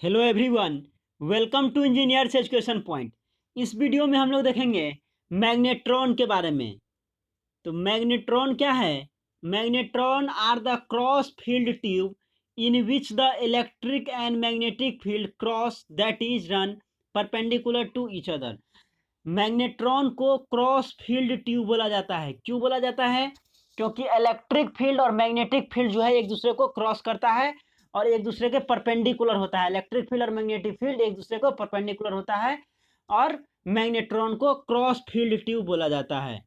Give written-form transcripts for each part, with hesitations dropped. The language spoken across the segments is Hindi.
Hello everyone, welcome to Engineers Education Point. इस वीडियो में हम लोग देखेंगे मैग्नेट्रॉन के बारे में। तो मैग्नेट्रॉन क्या है? Magnetron are the cross field tube in which the electric and magnetic field cross that is run perpendicular to each other. Magnetron को क्रॉस फील्ड ट्यूब बोला जाता है। क्यों बोला जाता है? क्योंकि इलेक्ट्रिक फील्ड और मैग्नेटिक फील्ड जो है एक दूसरे को क्रॉस करता है और एक दूसरे के परपेंडिकुलर होता है। इलेक्ट्रिक फील्ड और मैग्नेटिक फील्ड एक दूसरे को परपेंडिकुलर होता है और मैग्नेट्रॉन को क्रॉस फील्ड ट्यूब बोला जाता है।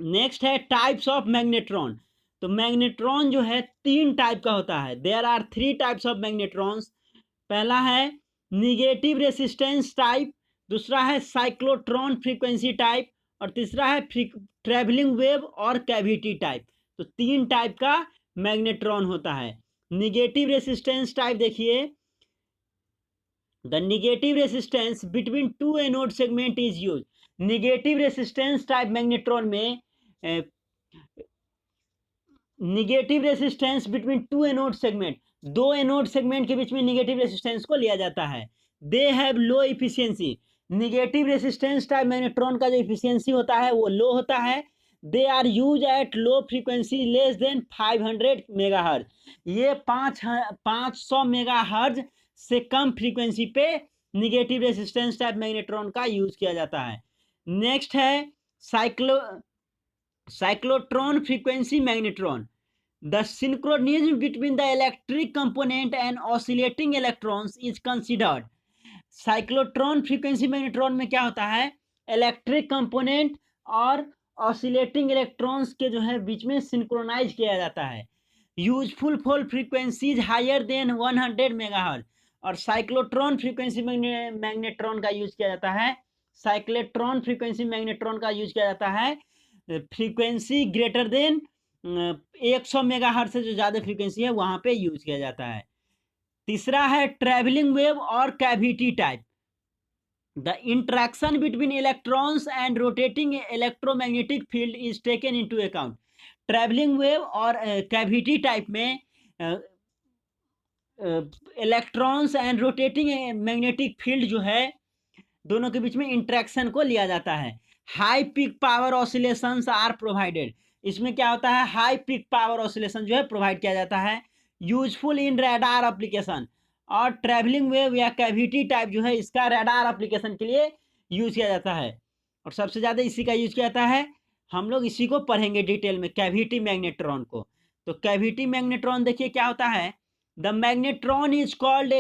नेक्स्ट है टाइप्स ऑफ मैग्नेट्रॉन। तो मैग्नेट्रॉन जो है 3 टाइप का होता है। There are 3 types of magnetrons. पहला है निगेटिव रेसिस्टेंस टाइप, दूसरा है साइक्लोट्रॉन फ्रीक्वेंसी टाइप और तीसरा है ट्रैवलिंग वेव और कैविटी टाइप। तो 3 टाइप का मैग्नेट्रॉन होता है। निगेटिव रेसिस्टेंस टाइप देखिए, the negative resistance between two anode segment is use. Negative resistance type magnetron में negative resistance between two anode segment, 2 anode segment के बीच में निगेटिव रेसिस्टेंस को लिया जाता है। They have low efficiency. Negative resistance type magnetron का जो इफिशियंसी होता है वो लो होता है। They are use at low frequency less than 500 megahertz. ये 500 मेगाहर्ज से कम फ्रीक्वेंसी पे निगेटिव रेसिस्टेंस टाइप मैग्नेट्रॉन का यूज किया जाता है। नेक्स्ट है cyclotron frequency magnetron. The synchronism between the electric component and oscillating electrons is considered. Cyclotron frequency magnetron में क्या होता है? इलेक्ट्रिक कंपोनेंट और ऑसिलेटिंग इलेक्ट्रॉन्स के जो है बीच में सिंक्रोनाइज किया जाता है। Useful for frequencies higher than 100 megahertz. और साइक्लोट्रॉन फ्रीक्वेंसी मैग्नेट्रॉन का यूज किया जाता है। साइक्लोट्रॉन फ्रीक्वेंसी मैग्नेट्रॉन का यूज किया जाता है फ्रीक्वेंसी ग्रेटर देन 100 मेगाहर्ट्ज से जो ज़्यादा फ्रीक्वेंसी है वहाँ पे यूज किया जाता है। तीसरा है ट्रैवलिंग वेव और cavity type. The interaction between electrons and rotating electromagnetic field is taken into account. Travelling wave और कैविटी टाइप में electrons and rotating magnetic field जो है दोनों के बीच में इंट्रैक्शन को लिया जाता है। High peak power oscillations are provided. इसमें क्या होता है? हाई पिक पावर ऑसिलेशन जो है प्रोवाइड किया जाता है। Useful in radar application. और ट्रैवलिंग वेव या कैविटी टाइप जो है इसका रडार एप्लीकेशन के लिए यूज किया जाता है और सबसे ज़्यादा इसी का यूज किया जाता है। हम लोग इसी को पढ़ेंगे डिटेल में, कैविटी मैग्नेट्रॉन को। तो कैविटी मैग्नेट्रॉन देखिए क्या होता है। The magnetron is called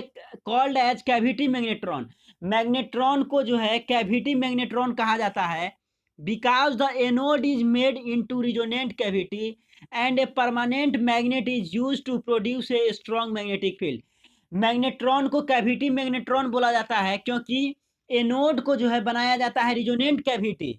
as cavity magnetron. Magnetron को जो है कैविटी मैग्नेट्रॉन कहा जाता है because the anode is made into resonant cavity and a permanent magnet is use to produce a strong magnetic field. Magnetron को कैविटी मैग्नेट्रॉन बोला जाता है क्योंकि एनोड को जो है बनाया जाता है रिजोनेंट कैविटी,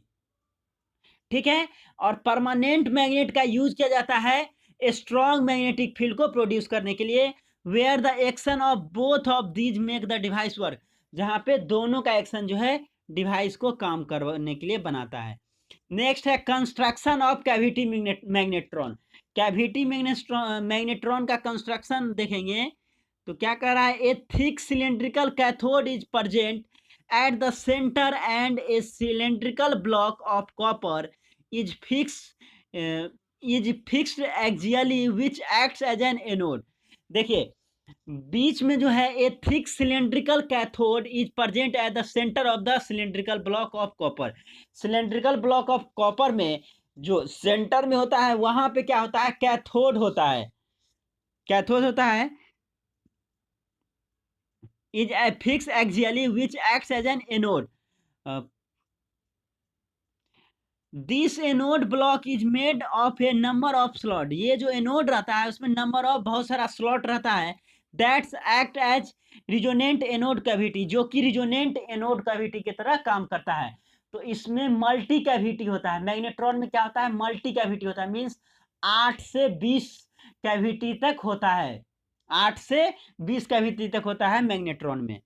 ठीक है, और परमानेंट मैग्नेट का यूज किया जाता है स्ट्रॉन्ग मैग्नेटिक फील्ड को प्रोड्यूस करने के लिए। Where the action of both of these make the device work. जहां पे दोनों का एक्शन जो है डिवाइस को काम करने के लिए बनाता है। नेक्स्ट है construction of cavity magnetron. Cavity magnetron का कंस्ट्रक्शन देखेंगे तो क्या कह रहा है? ए thick cylindrical cathode is present at the center and a cylindrical block of copper is fixed axially which acts as an anode। देखिए बीच में जो है ए thick cylindrical cathode is present at the centre of the cylindrical block of copper. Cylindrical block of copper में जो सेंटर में होता है वहां पे क्या होता है? कैथोड होता है। कैथोड होता है is fixed axially which acts as an anode। This anode block is made of A number of slot. ये जो एनोड रहता है उसमें नंबर ऑफ बहुत सारा स्लॉट रहता है। That's act as resonant anode cavity, जो कि रिजोनेंट एनोड कैविटी की तरह काम करता है। तो इसमें मल्टी कैविटी होता है। मैग्नेट्रॉन में क्या होता है? मल्टी कैविटी होता है, मीन्स 8 से 20 कैविटी तक होता है। 8 से 20 कैविटी तक होता है मैग्नेट्रॉन में।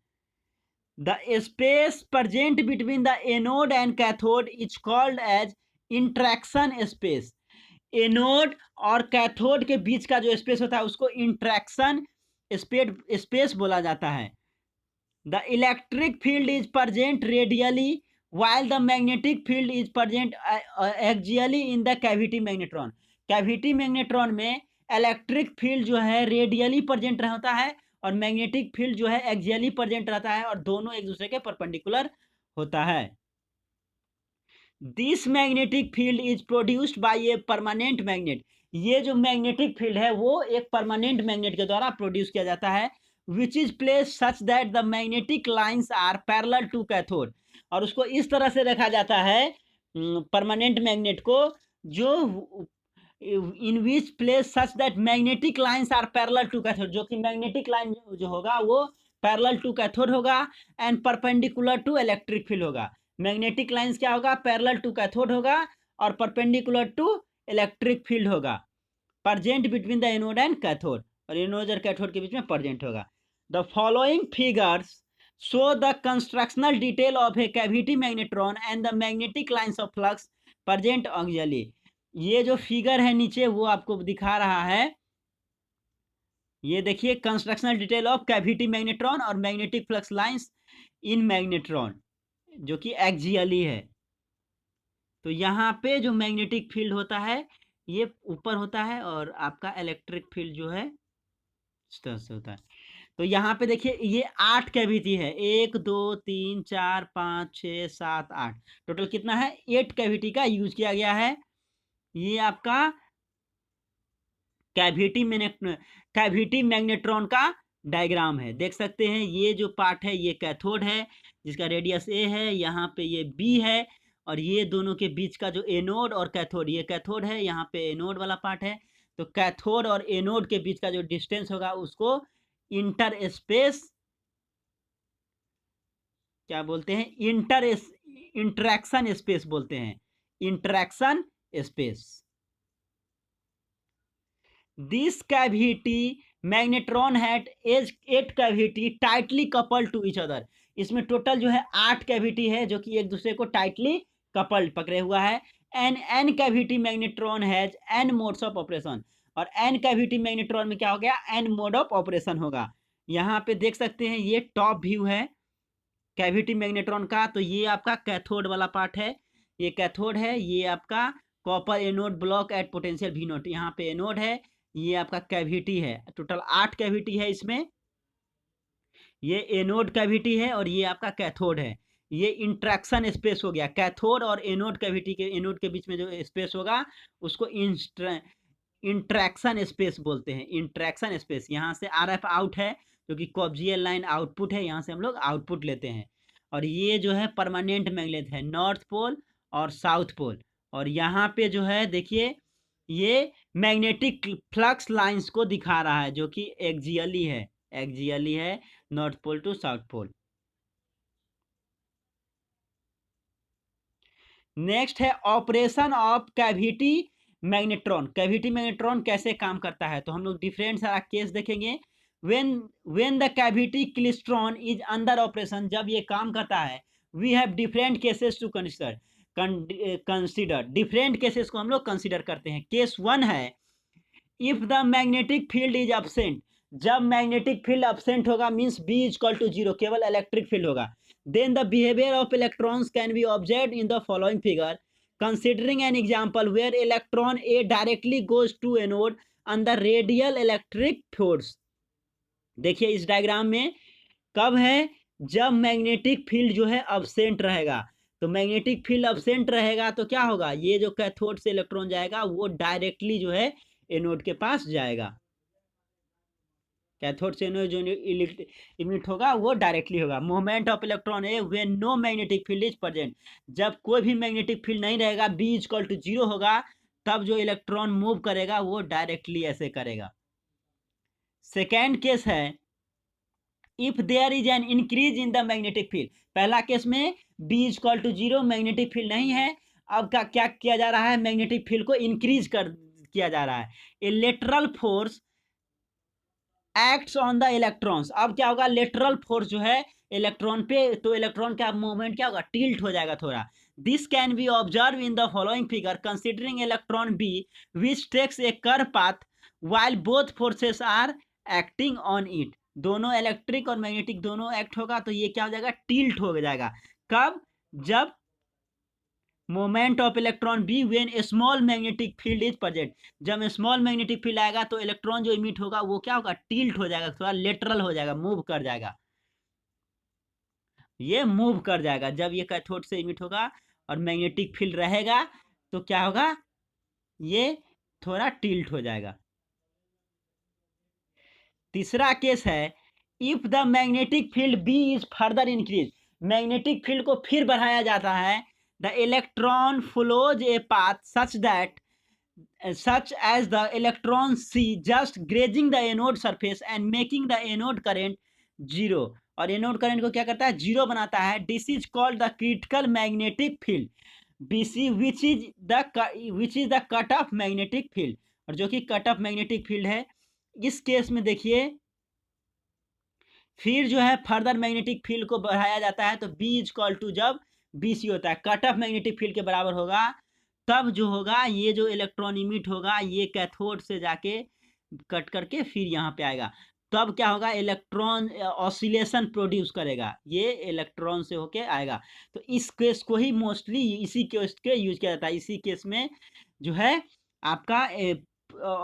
The space present between the anode and cathode is called as interaction space। Anode और कैथोड के बीच का जो स्पेस होता है उसको इंट्रैक्शन स्पेस बोला जाता है। The electric field is present radially while the magnetic field is present axially in the cavity magnetron। Cavity magnetron में इलेक्ट्रिक फील्ड जो है रेडियली प्रेजेंट रहता है और मैग्नेटिक फील्ड जो है एक्सियली प्रेजेंट रहता है, और दोनों एक दूसरे के परपेंडिकुलर होता है। This magnetic field is produced by A permanent magnet. ये जो मैग्नेटिक फील्ड है वो एक परमानेंट मैग्नेट के द्वारा प्रोड्यूस किया जाता है, which is place such that the magnetic lines are parallel to cathode. और उसको इस तरह से रखा जाता है परमानेंट मैग्नेट को, जो in which place such that magnetic lines are parallel to cathode, जो कि मैग्नेटिक लाइन जो होगा वो पैरेलल टू कैथोड होगा and perpendicular to electric field होगा। मैग्नेटिक लाइंस क्या होगा, पैरेलल टू कैथोड होगा और परपेंडिकुलर टू इलेक्ट्रिक फील्ड होगा, present between the anode and cathode, और एनोड और कैथोड के बीच में प्रेजेंट होगा। The following figures show the constructional detail of a cavity magnetron and the magnetic lines of flux present axially। ये जो फिगर है नीचे वो आपको दिखा रहा है, ये देखिए constructional detail of cavity magnetron और magnetic flux lines in magnetron, जो कि एक्सियली है। तो यहाँ पे जो मैग्नेटिक फील्ड होता है ये ऊपर होता है और आपका इलेक्ट्रिक फील्ड जो है इस तरह से होता है। तो यहाँ पे देखिए ये 8 कैविटी है, 1 2 3 4 5 6 7 8, टोटल कितना है 8 कैविटी का यूज किया गया है। ये आपका कैविटी मैग्नेट्रॉन का डायग्राम है, देख सकते हैं। ये जो पार्ट है ये कैथोड है जिसका रेडियस ए है, यहाँ पे ये बी है, और ये दोनों के बीच का जो एनोड और कैथोड, ये कैथोड है, यहाँ पे एनोड वाला पार्ट है। तो कैथोड और एनोड के बीच का जो डिस्टेंस होगा उसको इंटर स्पेस क्या बोलते हैं, इंटरेक्शन स्पेस बोलते हैं, interaction space. This cavity magnetron had as 8 cavity tightly couple to each other. इसमें टोटल जो है 8 कैविटी है जो कि एक दूसरे को टाइटली कपल्ड पकड़े हुआ है। N cavity magnetron has N modes of operation, और एन कैविटी मैग्नेट्रॉन में क्या हो गया, एन मोड ऑफ ऑपरेशन होगा। यहाँ पे देख सकते हैं ये टॉप व्यू है कैविटी मैग्नेट्रॉन का। तो ये आपका कैथोड वाला पार्ट है, ये कैथोड है, ये आपका copper anode block at potential V naught, यहाँ पे एनोड है, ये आपका कैविटी है। टोटल 8 कैविटी है इसमें, ये एनोड कैविटी है और ये आपका कैथोड है। ये इंट्रैक्शन स्पेस हो गया, कैथोड और एनोड कैविटी के एनोड के बीच में जो स्पेस होगा उसको इंट्रैक्शन स्पेस बोलते हैं, इंट्रैक्शन स्पेस। यहाँ से RF आउट है जो कि कोएक्सियल लाइन आउटपुट है, यहाँ से हम लोग आउटपुट लेते हैं। और ये जो है परमानेंट मैग्नेट है, नॉर्थ पोल और साउथ पोल। और यहाँ पे जो है देखिए ये मैग्नेटिक फ्लक्स लाइंस को दिखा रहा है जो कि एक्सियली है north pole to south pole. Next है operation of cavity magnetron. Cavity magnetron कैसे काम करता है, तो हम लोग डिफरेंट सारा केस देखेंगे। When the cavity klystron is under operation, जब ये काम करता है, we have different cases to consider. Different cases को हम लोग कंसिडर करते हैं। केस 1 है if the magnetic field is absent. जब मैग्नेटिक फील्ड अब्सेंट होगा means B is equal to 0, केवल इलेक्ट्रिक फील्ड होगा। Then the behaviour of electrons can be observed in the following figure, considering an example where electron A directly goes to anode under radial electric force। देखिए इस डायग्राम में कब है, जब मैग्नेटिक फील्ड जो है अब्सेंट रहेगा। तो मैग्नेटिक फील्ड अब्सेंट रहेगा तो क्या होगा, ये जो कैथोड से इलेक्ट्रॉन जाएगा वो डायरेक्टली जो है एनोड के पास जाएगा। कैथोड से एनोड जो इमिट होगा वो डायरेक्टली होगा। मूवमेंट ऑफ इलेक्ट्रॉन है when no magnetic field is present. जब कोई भी मैग्नेटिक फील्ड नहीं रहेगा, बी इज इक्वल टू 0 होगा, तब जो इलेक्ट्रॉन मूव करेगा वो डायरेक्टली ऐसे करेगा। सेकेंड केस है if there is an increase in the magnetic field. पहला केस में B is equal to 0, magnetic field नहीं है। अब क्या किया जा रहा है, मैग्नेटिक फील्ड को इंक्रीज किया जा रहा है। A lateral force acts on the electrons. अब क्या होगा, लेटरल फोर्स जो है इलेक्ट्रॉन पे, तो इलेक्ट्रॉन का मूवमेंट क्या होगा, टिल्ट हो जाएगा थोड़ा। This can be observe in the following figure, considering electron B which takes a curve path while both forces are acting on it, दोनों इलेक्ट्रिक और मैग्नेटिक दोनों एक्ट होगा तो ये क्या हो जाएगा, टिल्ट हो जाएगा। कब, जब moment of electron B when a small magnetic field is present, जब स्मॉल मैग्नेटिक फील्ड आएगा तो इलेक्ट्रॉन जो इमिट होगा वो क्या होगा, टिल्ट हो जाएगा, थोड़ा लेटरल हो जाएगा, मूव कर जाएगा, ये मूव कर जाएगा। जब ये कैथोड से इमिट होगा और मैग्नेटिक फील्ड रहेगा तो क्या होगा, ये थोड़ा टिल्ट हो जाएगा। तीसरा केस है, if the magnetic field B is further increase, magnetic field को फिर बढ़ाया जाता है, the electron flows a path such that such as the electron C just grazing the anode surface and making the anode current zero, और एनोड करंट को क्या करता है, जीरो बनाता है। This is called the critical magnetic field BC which is the cut off magnetic field, और जो कि कट ऑफ मैग्नेटिक फील्ड है। इस केस में देखिए फिर जो है फर्दर मैग्नेटिक फील्ड को बढ़ाया जाता है तो B इज कॉल टू, जब BC होता है कट ऑफ मैग्नेटिक फील्ड के बराबर होगा, तब जो होगा ये जो इलेक्ट्रॉन इमिट होगा ये कैथोड से जाके कट करके फिर यहाँ पे आएगा, तब क्या होगा, इलेक्ट्रॉन ऑसिलेशन प्रोड्यूस करेगा, ये इलेक्ट्रॉन से होके आएगा। तो इस केस को ही मोस्टली इसी केस के यूज किया जाता है। इसी केस में जो है आपका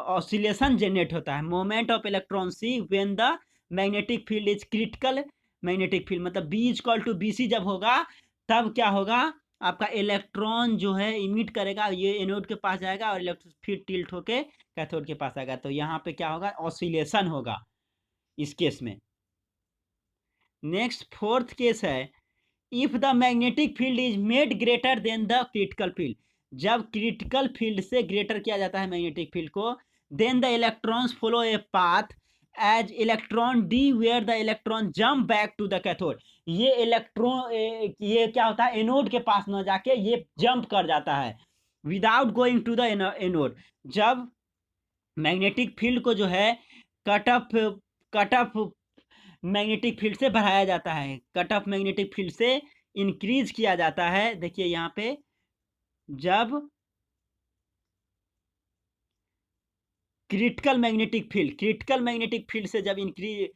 ऑसिलेशन जनरेट होता है। Moment of electron C when the magnetic field is critical magnetic field, मतलब B is equal to BC जब होगा तब क्या होगा, आपका इलेक्ट्रॉन जो है इमिट करेगा, ये एनोड के पास जाएगा और इलेक्ट्रॉन फिर टिल्ट होके कैथोड के पास आएगा, तो यहाँ पे क्या होगा, ऑसिलेशन होगा इस केस में। नेक्स्ट फोर्थ केस है, if the magnetic field is made greater than the critical field, जब क्रिटिकल फील्ड से ग्रेटर किया जाता है मैग्नेटिक फील्ड को, then the electrons follow a path as electron D where the electron jump back to the cathode, ये इलेक्ट्रॉन ये क्या होता है, एनोड के पास न जाके ये जंप कर जाता है without going to the anode. जब मैग्नेटिक फील्ड को जो है कट ऑफ मैग्नेटिक फील्ड से बढ़ाया जाता है, कट ऑफ मैग्नेटिक फील्ड से इंक्रीज किया जाता है, देखिए यहाँ पे जब क्रिटिकल मैग्नेटिक फील्ड से जब इंक्रीज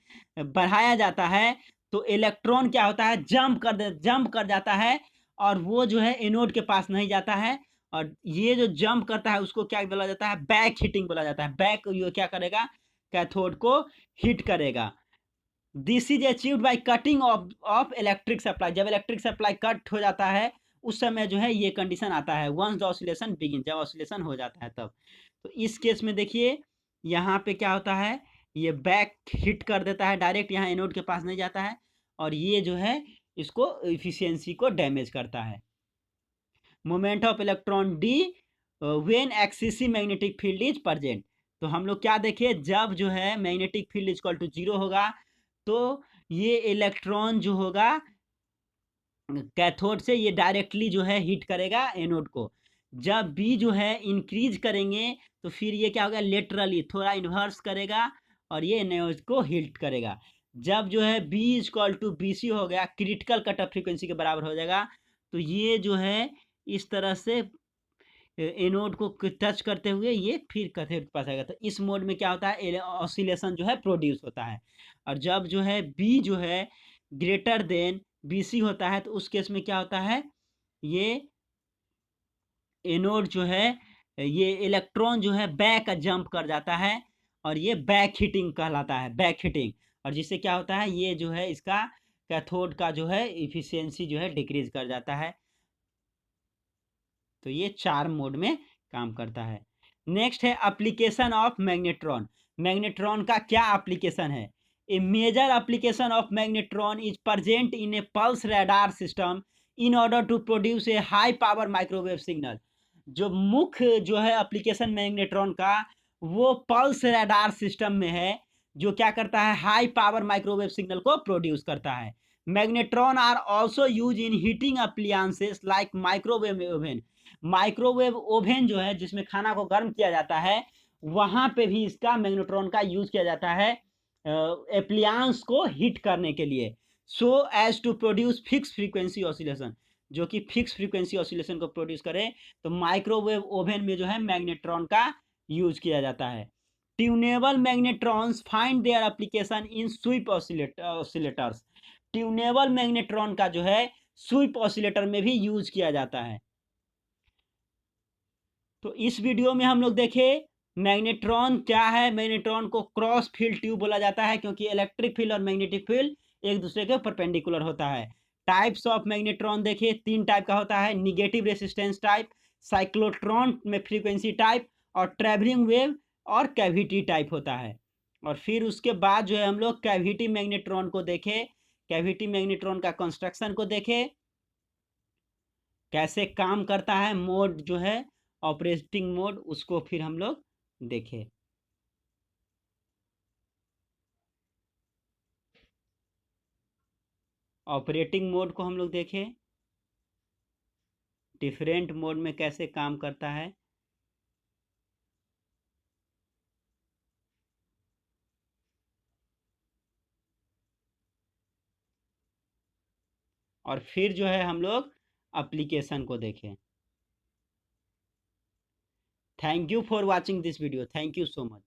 बढ़ाया जाता है तो इलेक्ट्रॉन क्या होता है, जंप कर जाता है और वो जो है एनोड के पास नहीं जाता है, और ये जो जंप करता है उसको क्या बोला जाता है, बैक हिटिंग बोला जाता है। बैक ये क्या करेगा, कैथोड को हिट करेगा। This is achieved by cutting of electric supply, जब इलेक्ट्रिक सप्लाई कट हो जाता है उस समय जो है ये कंडीशन आता है, वंस द ऑसिलेशन बिगिन, जब ऑसिलेशन हो जाता है तब। तो इस केस में देखिए यहाँ पे क्या होता है, ये बैक हिट कर देता है डायरेक्ट, यहाँ एनोड के पास नहीं जाता है, और ये जो है इसको इफिशियंसी को डैमेज करता है। Moment of electron D when excessive magnetic field is present, तो हम लोग क्या देखे, जब जो है magnetic field is equal to 0 होगा तो ये इलेक्ट्रॉन जो होगा कैथोड से ये डायरेक्टली जो है हिट करेगा एनोड को। जब B जो है इंक्रीज करेंगे तो फिर ये क्या होगा, लेटरली थोड़ा इन्वर्स करेगा और ये एनोड को हिट करेगा। जब जो है B is equal to BC हो गया, क्रिटिकल कट ऑफ फ्रीक्वेंसी के बराबर हो जाएगा, तो ये जो है इस तरह से एनोड को टच करते हुए ये फिर कैथोड के पास आएगा। तो इस मोड में क्या होता है, ऑसिलेशन जो है प्रोड्यूस होता है। और जब जो है B जो है ग्रेटर देन BC होता है तो उस केस में क्या होता है, ये एनोड जो है ये इलेक्ट्रॉन जो है बैक जंप कर जाता है और ये बैक हिटिंग कहलाता है, बैक हिटिंग, और जिससे क्या होता है, ये जो है इसका कैथोड का जो है इफिशियंसी जो है डिक्रीज कर जाता है। तो ये 4 मोड में काम करता है। नेक्स्ट है एप्लीकेशन ऑफ मैग्नेट्रॉन, मैग्नेट्रॉन का क्या एप्लीकेशन है। A major application of magnetron is present in a pulse radar system in order to produce a high power microwave signal, जो मुख्य जो है एप्लीकेशन मैग्नेट्रॉन का वो पल्स रडार सिस्टम में है, जो क्या करता है, हाई पावर माइक्रोवेव सिग्नल को प्रोड्यूस करता है। Magnetron are also use in heating appliances like microwave oven, microwave oven जो है जिसमें खाना को गर्म किया जाता है, वहां पे भी इसका मैग्नेट्रॉन का यूज किया जाता है एप्लियंस को हीट करने के लिए, so as to produce fix frequency oscillation, जो कि फिक्स फ्रीक्वेंसी ऑसिलेशन को प्रोड्यूस करे। तो माइक्रोवेव ओवन में जो है मैग्नेट्रॉन का यूज किया जाता है। Tunable magnetrons find their application in sweep oscillators. Tunable magnetron का जो है स्वीप ऑसिलेटर में भी यूज किया जाता है। तो इस वीडियो में हम लोग देखे मैग्नेट्रॉन क्या है। मैग्नेट्रॉन को क्रॉस फील्ड ट्यूब बोला जाता है क्योंकि इलेक्ट्रिक फील्ड और मैग्नेटिक फील्ड एक दूसरे के परपेंडिकुलर होता है। टाइप्स ऑफ मैग्नेट्रॉन देखिए, 3 टाइप का होता है, निगेटिव रेसिस्टेंस टाइप, साइक्लोट्रॉन में फ्रीक्वेंसी टाइप, और ट्रैवलिंग वेव और कैविटी टाइप होता है। और फिर उसके बाद जो है हम लोग कैविटी मैग्नेट्रॉन को देखे, कैविटी मैग्नेट्रॉन का कंस्ट्रक्शन को देखे, कैसे काम करता है, मोड जो है ऑपरेटिंग मोड, उसको फिर हम लोग देखें। ऑपरेटिंग मोड को हम लोग देखें, डिफरेंट मोड में कैसे काम करता है। और फिर जो है हम लोग एप्लीकेशन को देखें। Thank you for watching this video, thank you so much.